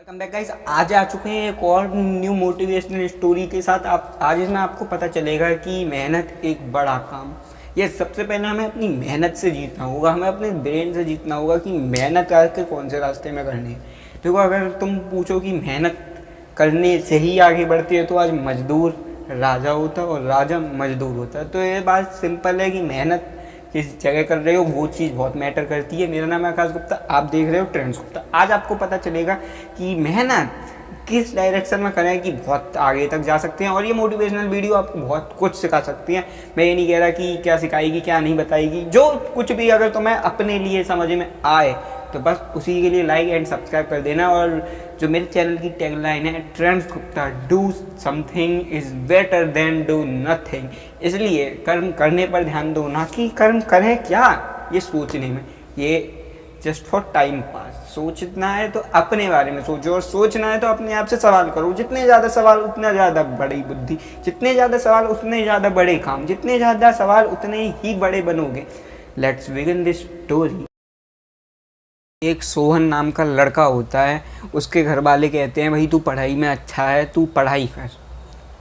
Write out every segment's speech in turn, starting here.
Welcome back guys. आज आ चुके हैं एक और न्यू मोटिवेशनल स्टोरी के साथ। आज इसमें आपको पता चलेगा कि मेहनत एक बड़ा काम। ये सबसे पहले हमें अपनी मेहनत से जीतना होगा, हमें अपने ब्रेन से जीतना होगा कि मेहनत करके कौन से रास्ते में करनी है। देखो, अगर तुम पूछो कि मेहनत करने से ही आगे बढ़ती है तो आज मजदूर राजा होता और राजा मजदूर होता। तो ये बात सिंपल है कि मेहनत किस जगह कर रहे हो वो चीज़ बहुत मैटर करती है। मेरा नाम है आकाश गुप्ता, आप देख रहे हो ट्रेंड्स गुप्ता। आज आपको पता चलेगा कि मेहनत किस डायरेक्शन में करें कि बहुत आगे तक जा सकते हैं, और ये मोटिवेशनल वीडियो आपको बहुत कुछ सिखा सकती है। मैं ये नहीं कह रहा कि क्या सिखाएगी क्या नहीं बताएगी, जो कुछ भी अगर तुम्हें अपने लिए समझ में आए तो बस उसी के लिए लाइक एंड सब्सक्राइब कर देना। और जो मेरे चैनल की टैगलाइन है trends Gupta, do something is better than do nothing. इसलिए कर्म करने पर ध्यान दो, ना कि कर्म करें क्या ये सोचने में। ये जस्ट फॉर टाइम पास। सोचना है तो अपने बारे में सोचो, और सोचना है तो अपने आप से सवाल करो। जितने ज़्यादा सवाल उतना ज़्यादा बड़ी बुद्धि, जितने ज़्यादा सवाल उतने ज़्यादा बड़े काम, जितने ज़्यादा सवाल उतने ही बड़े बनोगे। Let's begin this story. एक सोहन नाम का लड़का होता है। उसके घर वाले कहते हैं भाई तू पढ़ाई में अच्छा है, तू पढ़ाई कर,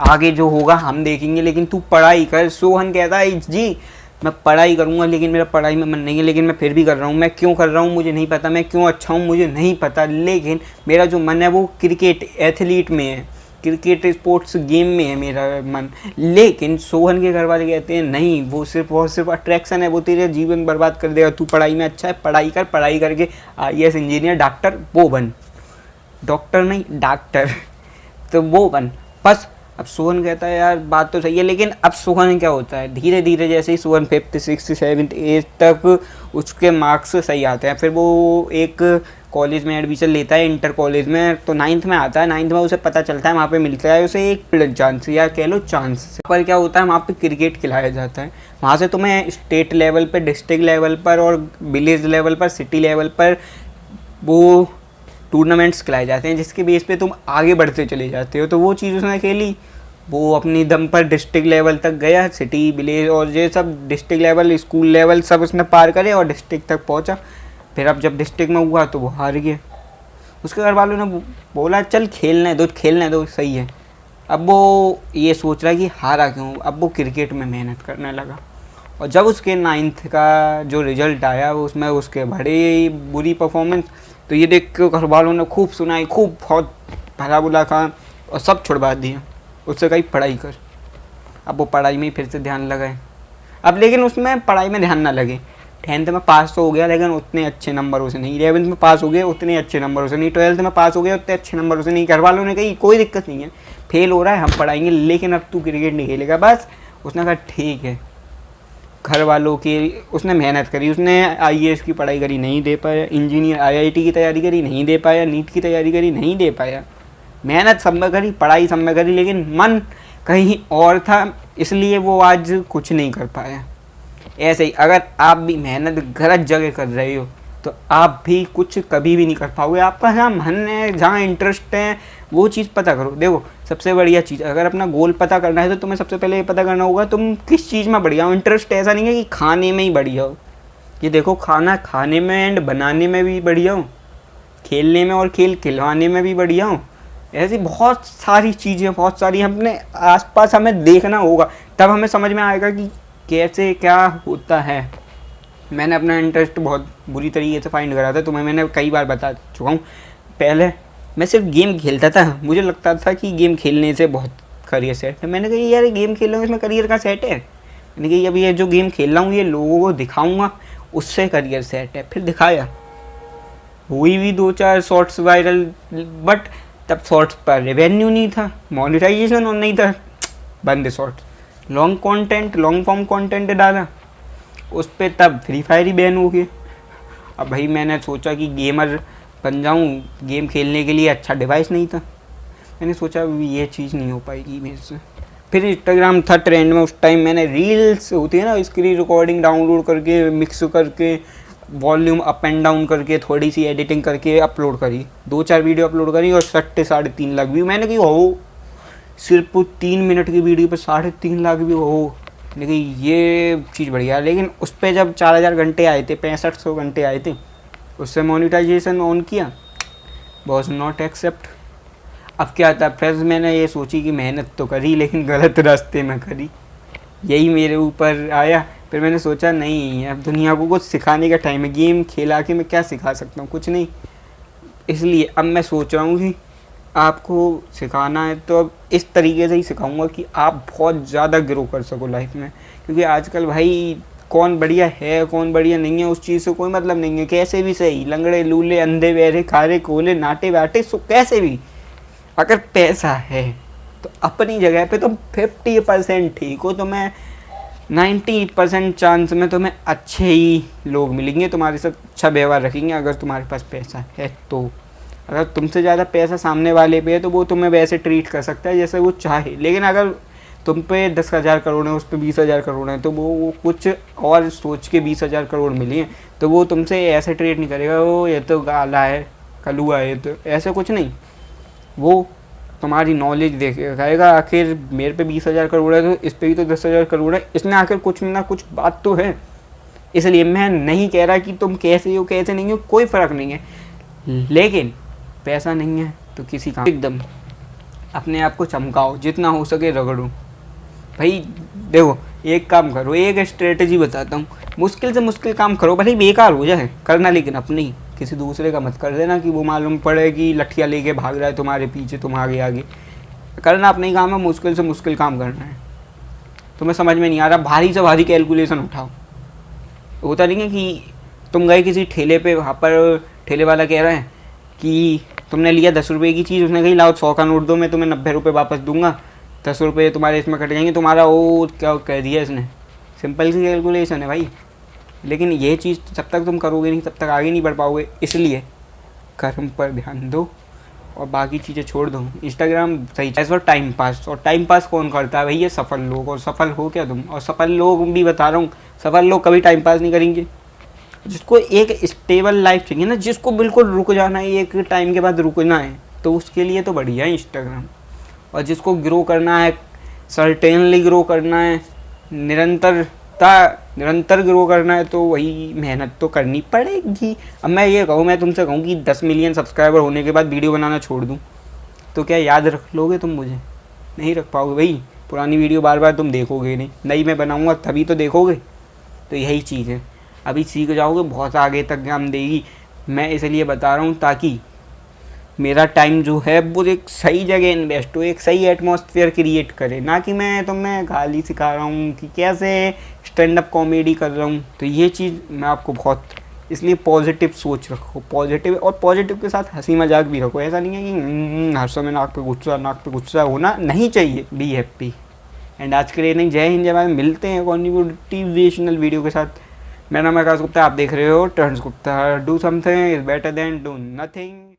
आगे जो होगा हम देखेंगे, लेकिन तू पढ़ाई कर। सोहन कहता है जी मैं पढ़ाई करूँगा, लेकिन मेरा पढ़ाई में मन नहीं है, लेकिन मैं फिर भी कर रहा हूँ। मैं क्यों कर रहा हूँ मुझे नहीं पता, मैं क्यों अच्छा हूँ मुझे नहीं पता, लेकिन मेरा जो मन है वो क्रिकेट एथलीट में है, क्रिकेट स्पोर्ट्स गेम में है मेरा मन। लेकिन सोहन के घर वाले कहते हैं नहीं, वो सिर्फ अट्रैक्शन है, वो तेरे जीवन बर्बाद कर देगा। तू पढ़ाई में अच्छा है, पढ़ाई कर, पढ़ाई करके IAS इंजीनियर डॉक्टर वो बन, डॉक्टर नहीं डॉक्टर तो वो बन बस। अब सोहन कहता है यार बात तो सही है, लेकिन अब सोहन क्या होता है, धीरे धीरे जैसे ही Sohan 5th 6th 7th 8th तक उसके मार्क्स सही आते हैं, फिर वो एक कॉलेज में एडमिशन लेता है, इंटर कॉलेज में। तो 9th में आता है, 9th में उसे पता चलता है, वहाँ पे मिलता है उसे एक प्लस चांस या कह लो चांस। पर क्या होता है, वहाँ पे क्रिकेट खिलाया जाता है। वहाँ से तुम्हें स्टेट लेवल पर, डिस्ट्रिक्ट लेवल पर और विलेज लेवल पर, सिटी लेवल पर वो टूर्नामेंट्स खिलाए जाते हैं, जिसके बेस पे तुम आगे बढ़ते चले जाते हो। तो वो चीज़ उसने खेली, वो अपनी दम पर डिस्ट्रिक्ट लेवल तक गया, सिटी विलेज और ये सब डिस्ट्रिक्ट लेवल स्कूल लेवल सब उसने पार करे और डिस्ट्रिक्ट तक पहुंचा। फिर अब जब डिस्ट्रिक्ट में हुआ तो वो हार गया। उसके घर वालों ने बोला चल खेलने दो सही है। अब वो ये सोच रहा है कि हारा क्यों, अब वो क्रिकेट में मेहनत करने लगा। और जब उसके 9th का जो रिजल्ट आया उसमें उसके बड़ी बुरी परफॉर्मेंस, तो ये देख के घर वालों ने खूब सुनाई, खूब बहुत भला बुला कहा और सब छुड़वा दिया। उससे कही पढ़ाई कर। अब वो पढ़ाई में ही फिर से ध्यान लगाए। अब लेकिन उसमें पढ़ाई में ध्यान ना लगे। 10th में पास तो हो गया, लेकिन उतने अच्छे नंबरों से नहीं। 11th में पास हो गए, उतने अच्छे नंबरों से नहीं। 12th में पास हो गए, उतने अच्छे नंबरों से नहीं। घर वालों ने कही कोई दिक्कत नहीं है, फेल हो रहा है हम पढ़ाएंगे, लेकिन अब तू क्रिकेट नहीं खेलेगा बस। उसने कहा ठीक है। घर वालों की उसने मेहनत करी, उसने IAS की पढ़ाई करी, नहीं दे पाया। इंजीनियर IIT की तैयारी करी, नहीं दे पाया। नीट की तैयारी करी, नहीं दे पाया। मेहनत सब में करी, पढ़ाई सब में करी, लेकिन मन कहीं और था, इसलिए वो आज कुछ नहीं कर पाया। ऐसे ही अगर आप भी मेहनत गलत जगह कर रहे हो तो आप भी कुछ कभी भी नहीं कर पाओगे। आपका जहाँ मन है, जहाँ इंटरेस्ट है, वो चीज़ पता करो। देखो, सबसे बढ़िया चीज़, अगर अपना गोल पता करना है तो तुम्हें सबसे पहले ये पता करना होगा तुम किस चीज़ में बढ़िया हो। इंटरेस्ट ऐसा नहीं है कि खाने में ही बढ़िया हो। ये देखो, खाना खाने में एंड बनाने में भी बढ़िया हो, खेलने में और खेल खिलवाने में भी बढ़िया हो। ऐसी बहुत सारी चीज़ें, बहुत सारी अपने आसपास हमें देखना होगा, तब हमें समझ में आएगा कि कैसे क्या होता है। मैंने अपना इंटरेस्ट बहुत बुरी तरीके से फाइंड करा था, तुम्हें मैंने कई बार बता चुका हूँ। पहले मैं सिर्फ गेम खेलता था, मुझे लगता था कि गेम खेलने से बहुत करियर सेट है। मैंने कहा यार गेम खेल रहा हूँ, इसमें करियर का सेट है। मैंने कहा अभी ये जो गेम खेल रहा हूँ ये लोगों को दिखाऊँगा, उससे करियर सेट है। फिर दिखाया, हुई भी 2-4 शॉर्ट्स वायरल, बट तब शॉर्ट्स पर रेवेन्यू नहीं था, मोनेटाइजेशन और नहीं था, बंद shorts. Long content, long form content डाला उस पर, तब फ्री फायर ही बैन हो गया। अब भाई मैंने सोचा कि गेमर बन जाऊँ, गेम खेलने के लिए अच्छा डिवाइस नहीं था। मैंने सोचा ये चीज़ नहीं हो पाएगी मेरे से। फिर इंस्टाग्राम था ट्रेंड में उस टाइम। मैंने रील्स होती है ना, स्क्रीन रिकॉर्डिंग डाउनलोड करके, मिक्स करके, वॉल्यूम अप एंड डाउन करके, थोड़ी सी एडिटिंग करके अपलोड करी। 2-4 वीडियो अपलोड करी और 3.5 लाख व्यू। मैंने कही हो, सिर्फ 3 मिनट की वीडियो पर 3.5 लाख व्यू हो, लेकिन ये चीज़ बढ़िया। लेकिन उस पर जब 4000 घंटे आए थे, 6500 घंटे आए थे, उससे मोनेटाइजेशन ऑन किया, वॉज नॉट एक्सेप्ट। अब क्या था, फिर मैंने ये सोची कि मेहनत तो करी लेकिन गलत रास्ते में करी, यही मेरे ऊपर आया। फिर मैंने सोचा नहीं, अब दुनिया को कुछ सिखाने का टाइम है, गेम खेला के मैं क्या सिखा सकता हूँ, कुछ नहीं। इसलिए अब मैं सोच रहा हूँ कि आपको सिखाना है तो अब इस तरीके से ही सिखाऊंगा कि आप बहुत ज़्यादा ग्रो कर सको लाइफ में। क्योंकि आजकल भाई कौन बढ़िया है कौन बढ़िया नहीं है उस चीज़ से कोई मतलब नहीं है। कैसे भी सही, लंगड़े लूले अंधे बहरे खारे कोले नाटे बाटे सो कैसे भी, अगर पैसा है तो अपनी जगह पे तुम 50% ठीक हो, तो मैं 90% चांस में तुम्हें अच्छे ही लोग मिलेंगे, तुम्हारे साथ अच्छा व्यवहार रखेंगे अगर तुम्हारे पास पैसा है तो। अगर तुमसे ज़्यादा पैसा सामने वाले पे है तो वो तुम्हें वैसे ट्रीट कर सकता है जैसे वो चाहे, लेकिन अगर तुम पे 10,000 करोड़ है उस पर 20,000 करोड़ है तो वो कुछ और सोच के 20,000 करोड़ मिली हैं तो वो तुमसे ऐसे ट्रीट नहीं करेगा, वो ये तो गाला है कलुआ है, तो ऐसे कुछ नहीं। वो तुम्हारी नॉलेज देखेगा, आखिर मेरे पे 20,000 करोड़ है तो इस पे भी तो 10,000 करोड़ है, इसमें आखिर कुछ ना कुछ बात तो है। इसलिए मैं नहीं कह रहा कि तुम कैसे हो कैसे नहीं हो, कोई फ़र्क नहीं है, लेकिन पैसा नहीं है तो किसी काम एकदम अपने आप को चमकाओ, जितना हो सके रगड़ो। भाई देखो, एक काम करो, एक स्ट्रेटजी बताता हूँ, मुश्किल से मुश्किल काम करो, भले बेकार हो जाए करना, लेकिन अपनी, किसी दूसरे का मत कर देना कि वो मालूम पड़े कि लठिया लेके भाग रहा है तुम्हारे पीछे, तुम आगे आगे करना अपना ही काम है। मुश्किल से मुश्किल काम करना है। तुम्हें समझ में नहीं आ रहा, भारी से भारी कैलकुलेशन उठाओ। होता नहीं है कि तुम गए किसी ठेले पे, वहाँ पर ठेले वाला कह रहा है कि तुमने लिया 10 रुपये की चीज़, उसने कही लाओ 100 का नोट दो, मैं तुम्हें 90 रुपये वापस दूंगा, 10 रुपये तुम्हारे इसमें कट जाएंगे, तुम्हारा वो क्या कह दिया इसने। सिंपल सी कैलकुलेशन है भाई, लेकिन ये चीज़ जब तक तुम करोगे नहीं तब तक आगे नहीं बढ़ पाओगे। इसलिए कर्म पर ध्यान दो और बाकी चीज़ें छोड़ दो। इंस्टाग्राम सही है और टाइम पास, और टाइम पास कौन करता है भाई, ये सफल लोग। और सफल हो क्या तुम, और सफल लोग भी बता रहा हूँ, सफल लोग कभी टाइम पास नहीं करेंगे। जिसको एक स्टेबल लाइफ चाहिए ना, जिसको बिल्कुल रुक जाना है, एक टाइम के बाद रुकना है, तो उसके लिए तो बढ़िया है इंस्टाग्राम। और जिसको ग्रो करना है, सर्टेनली ग्रो करना है, निरंतर ग्रो करना है, तो वही मेहनत तो करनी पड़ेगी। अब मैं ये कहूँ, मैं तुमसे कहूँ कि 10 मिलियन सब्सक्राइबर होने के बाद वीडियो बनाना छोड़ दूँ, तो क्या याद रख लोगे तुम मुझे? नहीं रख पाओगे भाई। पुरानी वीडियो बार बार तुम देखोगे नहीं, नई मैं बनाऊँगा तभी तो देखोगे। तो यही चीज़ है, अभी सीख जाओगे बहुत आगे तक काम देगी। मैं इसलिए बता रहा हूँ ताकि मेरा टाइम जो है वो एक सही जगह इन्वेस्ट हो, एक सही एटमॉस्फेयर क्रिएट करे, ना कि मैं तुम्हें गाली सिखा रहा हूँ कि कैसे स्टैंड अप कॉमेडी कर रहा हूँ। तो ये चीज़ मैं आपको बहुत, इसलिए पॉजिटिव सोच रखो, पॉजिटिव, और पॉजिटिव के साथ हंसी मजाक भी रखो। ऐसा नहीं है कि हर समय नाक पे गुस्सा होना नहीं चाहिए। Be happy. एंड आज के लिए नहीं, जय हिंद जय भारत। मिलते हैं मोटिवेशनल वीडियो के साथ। मेरा नाम है आकाश गुप्ता, आप देख रहे हो turns Gupta. Do something is better than do nothing.